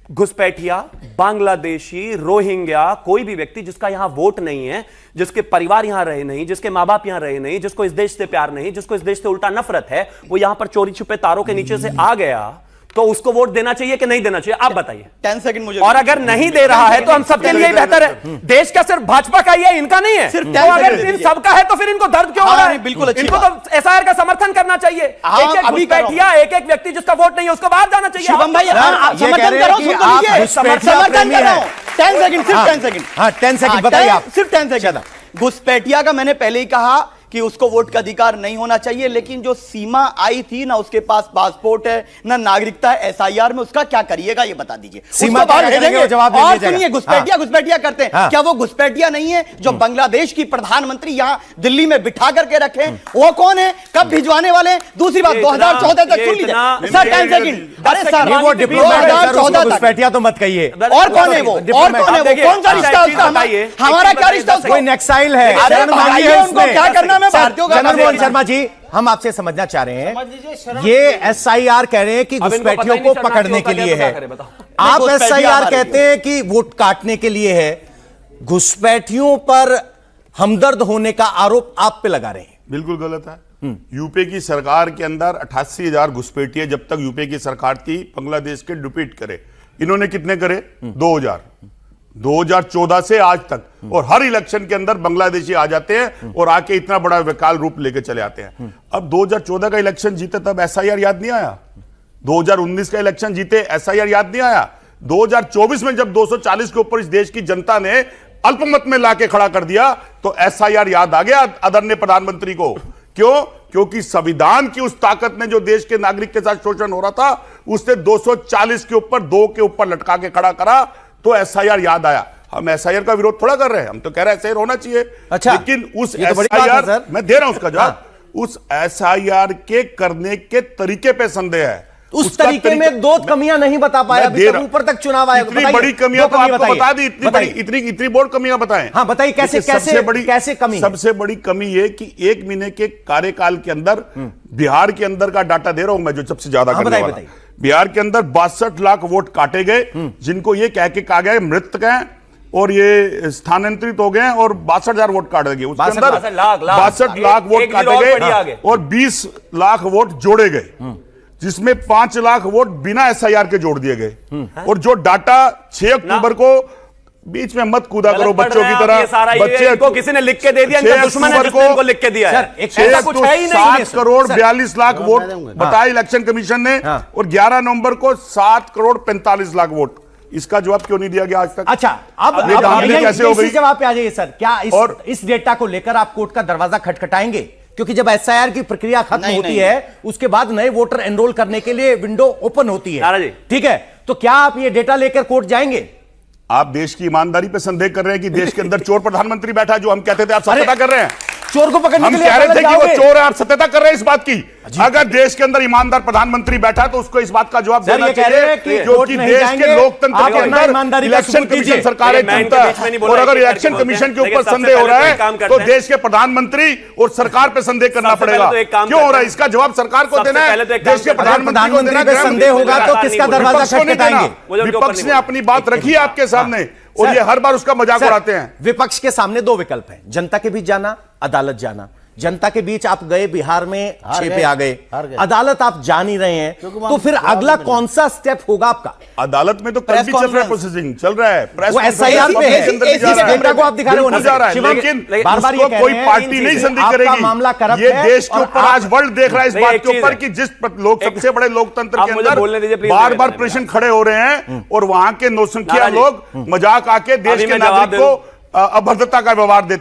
घुसपैठिया, Bangladeshi, Rohingya, कोई भी व्यक्ति जिसका यहां वोट नहीं है, जिसके परिवार यहां रहे नहीं, जिसके मां बाप यहां रहे नहीं, जिसको इस देश से प्यार नहीं, जिसको इस देश से उल्टा नफरत है, वो यहां पर चोरी छुपे तारों के नीचे से आ गया, तो उसको वोट देना चाहिए कि नहीं देना चाहिए? आप बताइए। 10 सेकंड मुझे। और अगर नहीं दे रहा है तो हम सबके लिए बेहतर है। देश का सिर्फ भाजपा का ही है, इनका नहीं है। सिर्फ तो अगर इन सबका है तो फिर इनको दर्द क्यों हो रहा है? बिल्कुल अच्छी इनको तो एसआईआर का समर्थन करना चाहिए। एक-एक घुसपैठिया, एक-एक व्यक्ति जिसका वोट नहीं है उसको बाहर जाना चाहिए। शिवम भाई, आप समर्थन करो, समर्थन करो। 10 सेकंड, सिर्फ 10 सेकंड। हाँ, 10 सेकंड बताइए आप। सिर्फ 10 सेकंड। घुसपैठिया का मैंने पहले ही कहा कि उसको वोट का अधिकार नहीं होना चाहिए, लेकिन जो सीमा आई थी ना, उसके पास पासपोर्ट है ना नागरिकता है, एसआईआर में उसका क्या करिएगा ये बता दीजिए। सीमा बाहर भेजेंगे, जवाब और सुनिए, घुसपैठिया घुसपैठिया करते हैं, क्या वो घुसपैठिया नहीं है जो बांग्लादेश की प्रधानमंत्री यहां दिल्ली में बिठा करके रखे? वो कौन है, कब भिजवाने वाले? दूसरी बात, 2014 तक सुन लीजिए सर, 10 सेकंड। अरे सर, वो डिप्लोमेट 2014 तक घुसपैठिया तो मत कहिए। और कौन है वो? और कौन है वो? कौन सा रिश्ता उसका? हमारा क्या रिश्ता उसका? कोई नक्साइल है, उनको क्या करना? मैं भारतीयों का जनरल शर्मा जी, हम आपसे समझना चाह रहे हैं, ये एसआईआर कह रहे हैं कि घुसपैठियों को पकड़ने के लिए है, आप एसआईआर कहते हैं कि वोट काटने के लिए है। घुसपैठियों पर हमदर्द होने का आरोप आप पे लगा रहे हैं। बिल्कुल गलत है। यूपी की सरकार के अंदर 88,000 घुसपैठिए जब तक यूपी की सरकार थी बांग्लादेश के डिपीट करे। इन्होंने कितने करे? 2014 से आज तक। और हर इलेक्शन के अंदर बांग्लादेशी आ जाते हैं और आके इतना बड़ा विकराल रूप लेके चले आते हैं। अब 2014 का इलेक्शन जीते तब एसआईआर याद नहीं आया? 2019 का इलेक्शन जीते एसआईआर याद नहीं आया? 2024 में जब 240 के ऊपर इस देश की जनता ने अल्पमत में लाके खड़ा कर दिया तो एसआईआर याद आ गया आदरणीय प्रधानमंत्री को। क्यों? क्योंकि संविधान की उस ताकत ने जो देश के नागरिक के साथ शोषण हो रहा था उसने 240 के ऊपर 2 के ऊपर लटका के खड़ा करा तो एसआईआर याद आया। हम एसआईआर का विरोध थोड़ा कर रहे हैं, हम तो कह रहे हैं एसआईआर होना चाहिए। अच्छा, लेकिन उस तो एसआईआर, मैं दे रहा हूं उसका जवाब, उस एसआईआर के करने के तरीके पे संदेह है। उस तरीके में 2 कमियां नहीं बता पाया, अभी तक ऊपर तक चुनाव आया। इतनी बड़ी कमियां तो आपको बता दी, इतनी बोर्ड कमियां बताएं। हाँ बताइए, कैसे कमी? सबसे बड़ी कमी ये कि 1 महीने के कार्यकाल के अंदर बिहार के अंदर का डाटा दे रहा हूं मैं, जो सबसे ज्यादा करने वाला, बिहार के अंदर 62 लाख वोट काटे गए, जिनको ये कह के कहा गया मृतक हैं और ये स्थानांतरित हो गए और 62,000 वोट काटे गए। उसके अंदर 62 लाख वोट काटे गए और 20 लाख वोट जोड़े गए, जिसमें 5 लाख वोट बिना एसआईआर के जोड़ दिए गए। और जो डाटा 6 अक्टूबर को, बीच में मत कूदा करो बच्चों की तरह, बच्चे को किसी ने लिख के दे दिया, इनका दुश्मन है जिसने इनको लिख के दिया है। ऐसा कुछ है ही नहीं। 7 करोड़ 42 लाख वोट बताया इलेक्शन कमीशन ने, और 11 नवंबर को 7 करोड़ 45 लाख वोट। इसका जवाब क्यों नहीं दिया गया आज तक? अच्छा, अब कैसे हो गई? जवाब पे आ जाइए सर। क्या इस डेटा को लेकर आप कोर्ट का दरवाजा खटखटाएंगे? क्योंकि जब एसआईआर की प्रक्रिया खत्म होती है उसके बाद नए वोटर एनरोल करने के लिए विंडो ओपन होती है, ठीक है? तो क्या आप ये डेटा लेकर कोर्ट जाएंगे? आप देश की ईमानदारी पे संदेह कर रहे हैं कि देश के अंदर चोर प्रधानमंत्री बैठा है, जो हम कहते थे आप सत्यता कर रहे हैं। चोर को पकड़ने के लिए हम कह रहे थे कि वो चोर है, आप सत्यता कर रहे हैं इस बात की। अगर देश के अंदर ईमानदार प्रधानमंत्री बैठा तो उसको इस बात का जवाब देना चाहिए, क्योंकि देश के लोकतंत्र के अंदर इलेक्शन कमीशन सरकारें चुनता है। और अगर इलेक्शन कमीशन के ऊपर संदेह हो रहा है तो देश के प्रधानमंत्री और सरकार पे संदेह करना पड़ेगा। क्यों हो रहा है, इसका जवाब सरकार को देना है, देश के प्रधानमंत्री पे संदेह होगा तो किसका दरवाजा खटखटाएंगे? विपक्ष ने अपनी बात रखी है आपके सामने और ये हर बार उसका मजाक उड़ाते हैं। विपक्ष के सामने 2 विकल्प हैं, जनता के बीच जाना, अदालत जाना। जनता के बीच आप गए, बिहार में 6 पे आ गए, अदालत आप जा नहीं रहे हैं, तो फिर अगला कौन सा स्टेप होगा आपका? अदालत में तो कल भी चल रहा है, प्रोसेसिंग चल रहा है, वो एसआईआर पे है, इस डेटा को आप दिखा रहे हो ना, लेकिन बार-बार कोई पार्टी नहीं संदेह करेगी। ये देश के ऊपर आज वर्ल्ड देख रहा है इस बात के ऊपर कि जिस लोग सबसे बड़े लोकतंत्र के अंदर बार-बार प्रश्न खड़े हो रहे हैं और वहां के नौसंख्या लोग मजाक आके देश के नागरिक को अभद्रता का व्यवहार देते